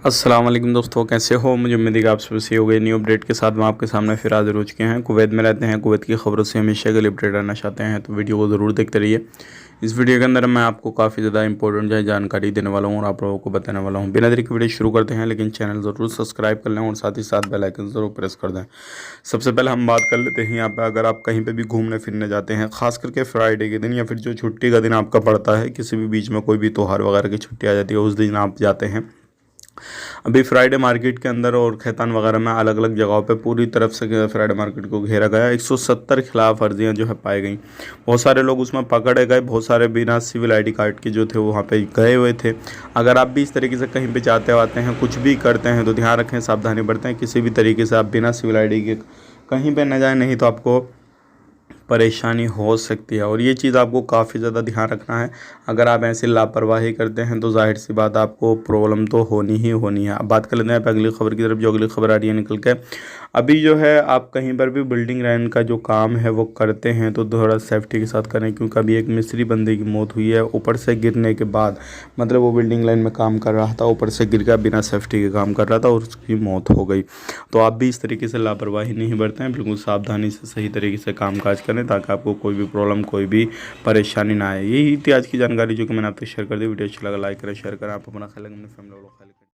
अस्सलाम वालेकुम दोस्तों, कैसे हो। मुझे उम्मीद है कि आप सब सही हो गए। न्यू अपडेट के साथ मैं आपके सामने फिर हाजिर हो चुके हैं। कुवैत में रहते हैं, कुवैत की खबरों से हमेशा के लिए अपडेट रहना चाहते हैं तो वीडियो को ज़रूर देखते रहिए। इस वीडियो के अंदर मैं आपको काफ़ी ज़्यादा इंपॉर्टेंट जो है जानकारी देने वाला हूँ और आप लोगों को बताने वाला हूँ। बिना देरी के वीडियो शुरू करते हैं, लेकिन चैनल ज़रूर सब्सक्राइब कर लें और साथ ही साथ बेल आइकन ज़रूर प्रेस कर दें। सबसे पहले हम बात कर लेते हैं यहाँ पे, अगर आप कहीं पे भी घूमने फिरने जाते हैं, ख़ास करके फ्राइडे के दिन या फिर जो छुट्टी का दिन आपका पड़ता है, किसी भी बीच में कोई भी त्यौहार वगैरह की छुट्टी आ जाती है, उस दिन आप जाते हैं। अभी फ्राइडे मार्केट के अंदर और खैतान वगैरह में अलग अलग जगहों पे पूरी तरफ से फ्राइडे मार्केट को घेरा गया। 170 खिलाफ अर्जियाँ जो है पाई गई। बहुत सारे लोग उसमें पकड़े गए, बहुत सारे बिना सिविल आईडी कार्ड के जो थे वो वहाँ पे गए हुए थे। अगर आप भी इस तरीके से कहीं पे जाते आते हैं, कुछ भी करते हैं, तो ध्यान रखें, सावधानी बरतें। किसी भी तरीके से आप बिना सिविल आईडी के कहीं पे न जाएं, नहीं तो आपको परेशानी हो सकती है। और ये चीज़ आपको काफ़ी ज़्यादा ध्यान रखना है। अगर आप ऐसे लापरवाही करते हैं तो जाहिर सी बात आपको प्रॉब्लम तो होनी ही होनी है। अब बात कर लेते हैं अगली खबर की तरफ। जो अगली खबर आ रही है निकल के, अभी जो है आप कहीं पर भी बिल्डिंग लाइन का जो काम है वो करते हैं तो थोड़ा सेफ्टी के साथ करें, क्योंकि अभी एक मिस्त्री बंदे की मौत हुई है ऊपर से गिरने के बाद। मतलब वो बिल्डिंग लाइन में काम कर रहा था, ऊपर से गिर गया, बिना सेफ्टी के काम कर रहा था और उसकी मौत हो गई। तो आप भी इस तरीके से लापरवाही नहीं बरतें, बिल्कुल सावधानी से सही तरीके से काम काज करें, ताकि आपको कोई भी प्रॉब्लम, कोई भी परेशानी ना आए। यही थी आज की जानकारी जो कि मैंने आपसे शेयर कर दी। वीडियो अच्छा लगा लाइक करें, शेयर करें। आप अपना ख्याल रखें, अपने फैमिली वालों का ख्याल रखें।